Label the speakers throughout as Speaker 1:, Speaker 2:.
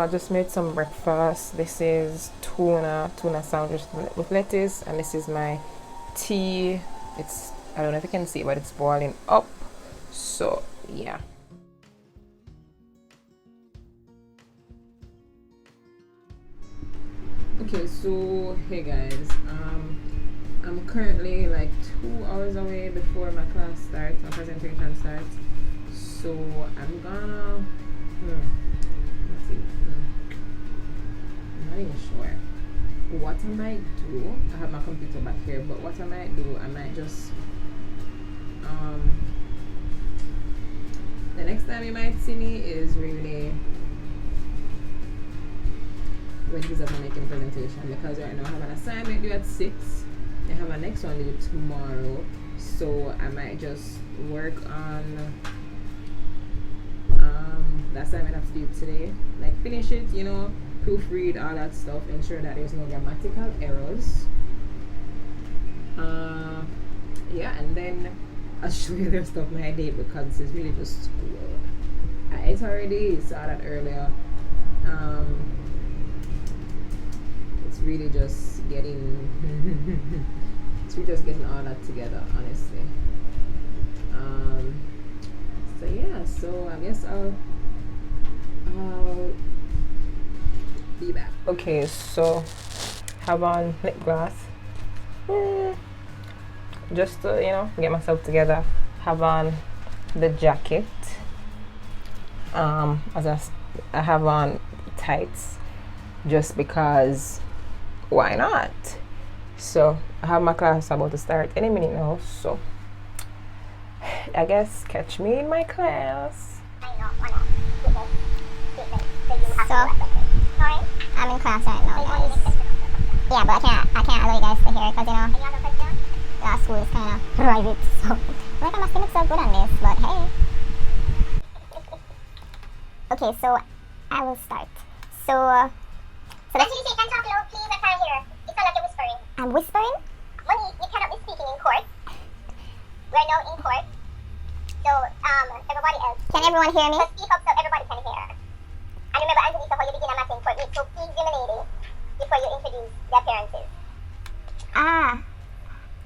Speaker 1: I just made some breakfast. This is tuna sandwich with lettuce, and this is my tea. It's, I don't know if you can see it, but it's boiling up. So yeah. Okay, so hey guys, I'm currently like 2 hours away before my class starts, my presentation starts. So I'm gonna let's see. I'm not even sure what I might do. I have my computer back here, but what I might do, I might just the next time you might see me is really when he's up making presentation, because right now I have an assignment due at 6. I have my next one due tomorrow, so I might just work on the assignment I have to do today, like finish it, you know, proofread all that stuff, ensure that there's no grammatical errors. Yeah, and then I'll show you the rest of my day, because this is really just school. I ate already, saw that earlier. It's really just getting it's really just getting all that together, honestly. So yeah, so I guess I'll be back. Okay, so have on lip gloss, just to, you know, get myself together. Have on the jacket. As I have on tights, just because why not? So I have my class about to start any minute now, so I guess catch me in my class.
Speaker 2: So I'm in class right now, guys. Yeah, but I can't allow you guys to hear it, because you know school is kind of private, so like I must look so good on this, but hey. Okay, so I will start. So
Speaker 3: Angellisa, you can talk low, please. I can't hear. It's not like you're whispering.
Speaker 2: I'm whispering?
Speaker 3: Money, you cannot be speaking in court. We're now in court. So, everybody else.
Speaker 2: Can everyone hear me?
Speaker 3: Just speak up so everybody can hear. And remember, Angellisa, how you begin a matter in court, so please, young lady, before you introduce the appearances.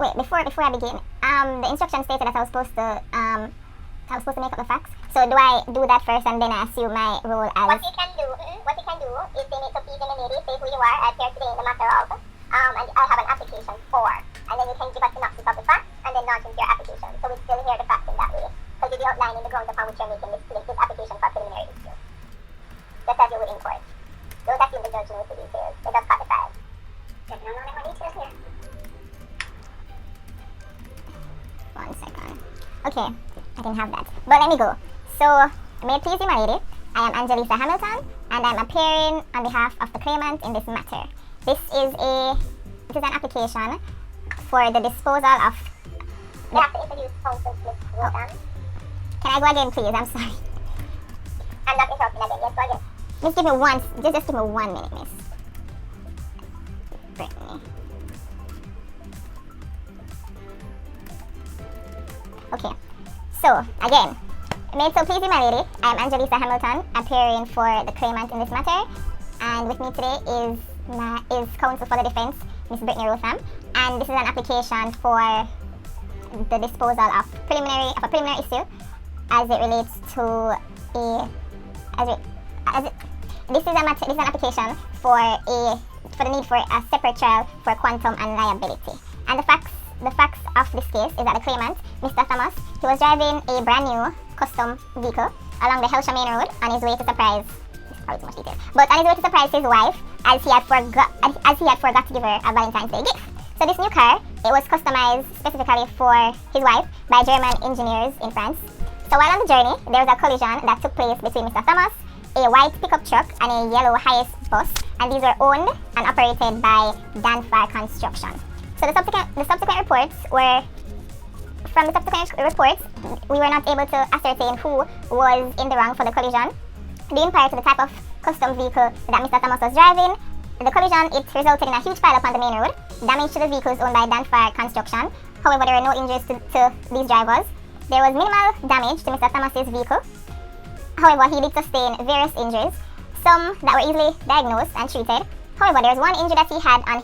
Speaker 2: Wait, before I begin, the instruction stated that I was supposed to make up the facts. So do I do that first and then I assume my role as...
Speaker 3: What you can do is they make a please, young lady, say who you are. I appear today in the matter of, and I have an application for. And then you can give a synopsis of the facts and then launch into your application. So we still hear the facts in that way. So you'll be outlining the grounds upon which you're making this application for preliminary issue. Just as you would in court. Don't assume the judge knows the details. They just codify. There's no more details here.
Speaker 2: 1 second. Okay, I can have that. But let me go. So, may it please you, my lady, I am Angellisa Hamilton, and I'm appearing on behalf of the claimant in this matter. This is an application for the disposal of...
Speaker 3: You have to introduce counsel, Miss Rodan.
Speaker 2: Can I go again, please? I'm sorry.
Speaker 3: I'm not interrupting again. Yes, go again.
Speaker 2: Just give me 1 minute, miss. Brittany. Okay, so again, may it so please you, my lady, I am Angellisa Hamilton, appearing for the claimant in this matter, and with me today is counsel for the defense, Miss Brittany Rotham, and this is an application for the disposal of a preliminary issue as it relates to this is an application for the need for a separate trial for quantum and liability. And the facts of this case is that the claimant, Mr. Thomas, he was driving a brand new custom vehicle along the Helsha Main Road on his way to surprise. This is probably too much detail. But on his way to surprise his wife, as he had forgot to give her a Valentine's Day gift. So this new car, it was customized specifically for his wife by German engineers in France. So while on the journey, there was a collision that took place between Mr. Thomas, a white pickup truck, and a yellow hiace bus, and these were owned and operated by Danfar Construction. So the subsequent reports were, from the subsequent reports, we were not able to ascertain who was in the wrong for the collision, being prior to the type of custom vehicle that Mr. Thomas was driving. The collision, it resulted in a huge pileup on the main road, damage to the vehicles owned by Danfar Construction. However, there were no injuries to these drivers. There was minimal damage to Mr. Thomas's vehicle. However, he did sustain various injuries. some that were easily diagnosed and treated. However, there's one injury that he had on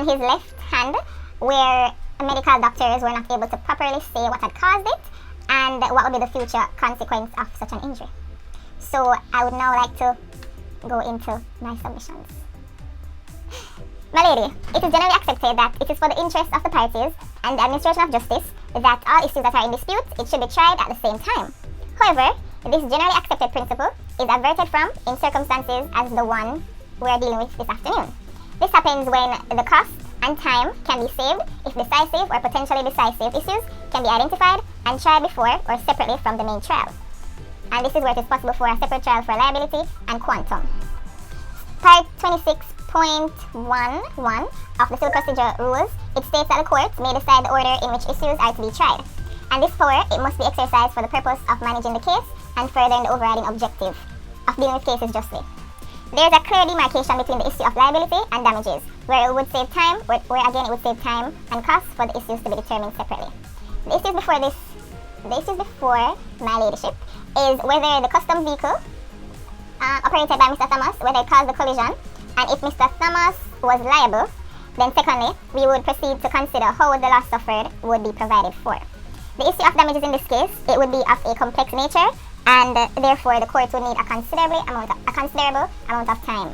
Speaker 2: his left hand where medical doctors were not able to properly say what had caused it and what would be the future consequence of such an injury. So I would now like to go into my submissions. My lady, it is generally accepted that it is for the interest of the parties and the administration of justice that all issues that are in dispute, it should be tried at the same time. However, this generally accepted principle is averted from in circumstances as the one we are dealing with this afternoon. This happens when the cost and time can be saved if decisive or potentially decisive issues can be identified and tried before or separately from the main trial. And this is where it is possible for a separate trial for liability and quantum. Part 26.11 of the Civil Procedure Rules, it states that the courts may decide the order in which issues are to be tried. And this power, it must be exercised for the purpose of managing the case and furthering the overriding objective of dealing with cases justly. There is a clear demarcation between the issue of liability and damages, where it would save time, where again it would save time and costs for the issues to be determined separately. The issues before my ladyship is whether the custom vehicle operated by Mr. Thomas, whether it caused the collision, and if Mr. Thomas was liable, then secondly, we would proceed to consider how the loss suffered would be provided for. The issue of damages in this case, it would be of a complex nature, and therefore the court would need a considerable amount of time.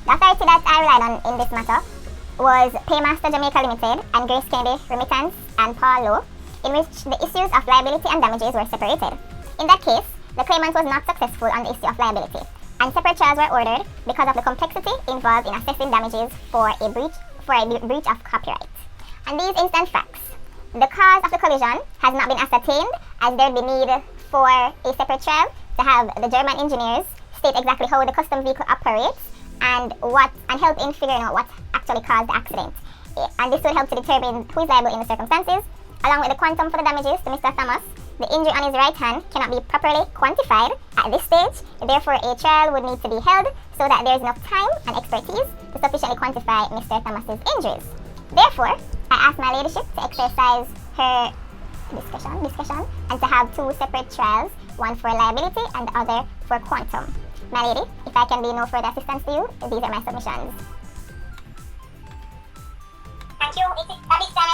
Speaker 2: The authority that I relied on in this matter was Paymaster Jamaica Limited and Grace Kennedy Remittance and Paul Lowe, in which the issues of liability and damages were separated. In that case, the claimant was not successful on the issue of liability, and separate trials were ordered because of the complexity involved in assessing damages for a breach of copyright. And these instant facts: the cause of the collision has not been ascertained, as there would be need for a separate trial to have the German engineers state exactly how the custom vehicle operates and help in figuring out what actually caused the accident. And this would help to determine who is liable in the circumstances, along with the quantum for the damages to Mr. Thomas. The injury on his right hand cannot be properly quantified at this stage, therefore a trial would need to be held so that there is enough time and expertise to sufficiently quantify Mr. Thomas's injuries. Therefore, I ask my ladyship to exercise her discretion and to have two separate trials, one for liability and the other for quantum. My lady, if I can be no further assistance to you, these are my submissions.
Speaker 3: Thank you. It's a big time.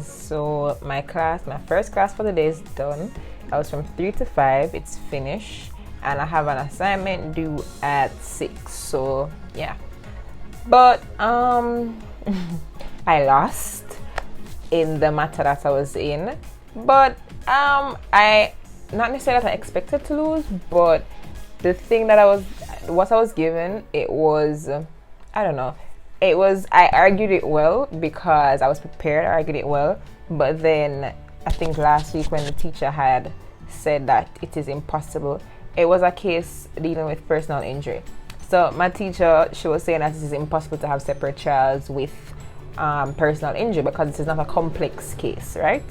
Speaker 1: So my first class for the day is done. I was from 3 to 5, it's finished, and I have an assignment due at 6. So yeah, but I lost in the matter that I was in, but I not necessarily that I expected to lose, but the thing that I was given, it was I don't know. I argued it well because I was prepared. I argued it well, but then I think last week when the teacher had said that it is impossible, it was a case dealing with personal injury. So my teacher, she was saying that it is impossible to have separate trials with personal injury because this is not a complex case, right?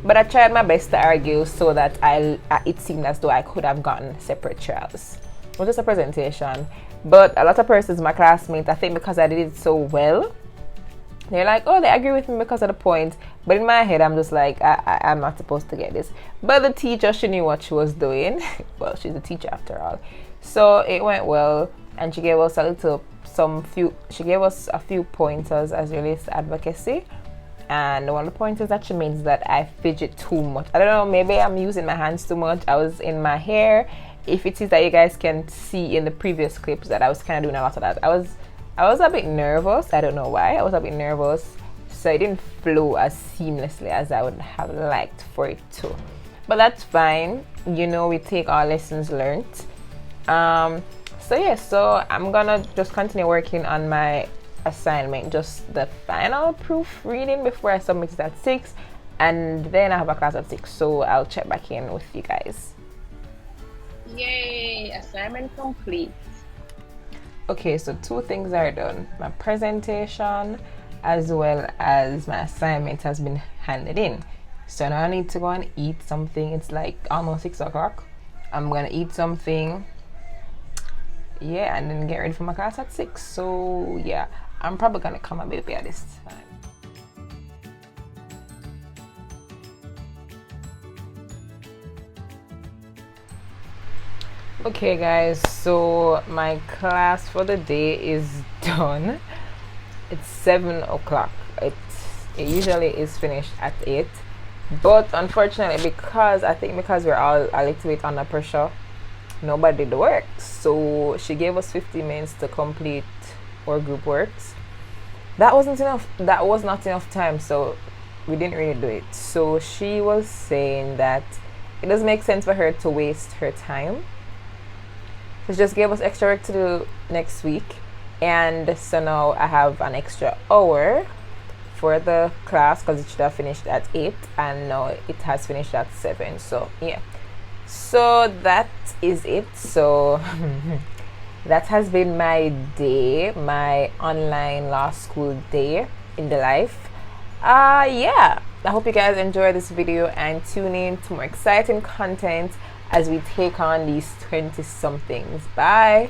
Speaker 1: But I tried my best to argue so that it seemed as though I could have gotten separate trials. It was just a presentation. But a lot of persons, my classmates, I think because I did it so well, they're like, oh, they agree with me because of the point. But in my head, I'm just like, I'm not supposed to get this. But the teacher, she knew what she was doing. Well, she's a teacher after all. So it went well, and she gave us a few pointers as relates to advocacy. And one of the pointers that she made is that I fidget too much. I don't know, maybe I'm using my hands too much. I was in my hair. If it is that you guys can see in the previous clips that I was kind of doing a lot of that. I was a bit nervous. I don't know why. I was a bit nervous. So it didn't flow as seamlessly as I would have liked for it to. But that's fine. You know, we take our lessons learned. So I'm gonna just continue working on my assignment, just the final proofreading before I submit it at 6, and then I have a class at 6, so I'll check back in with you guys.
Speaker 4: Yay, assignment complete.
Speaker 1: Okay, so 2 things are done. My presentation as well as my assignment has been handed in. So now I need to go and eat something. It's like almost 6 o'clock. I'm gonna eat something, yeah, and then get ready for my class at 6. So yeah, I'm probably gonna come a bit at this time. Okay guys, so my class for the day is done. It's 7 o'clock. It usually is finished at 8, but unfortunately, because we're all a little bit under pressure, nobody did the work. So she gave us 50 minutes to complete our group works. That wasn't enough. That was not enough time, so we didn't really do it. So she was saying that it doesn't make sense for her to waste her time. So she just gave us extra work to do next week, and so now I have an extra hour for the class because it should have finished at 8, and now it has finished at 7. So yeah, so that is it. So that has been my day, my online law school day in the life. Yeah, I hope you guys enjoyed this video and tune in to more exciting content as we take on these 20 somethings. Bye.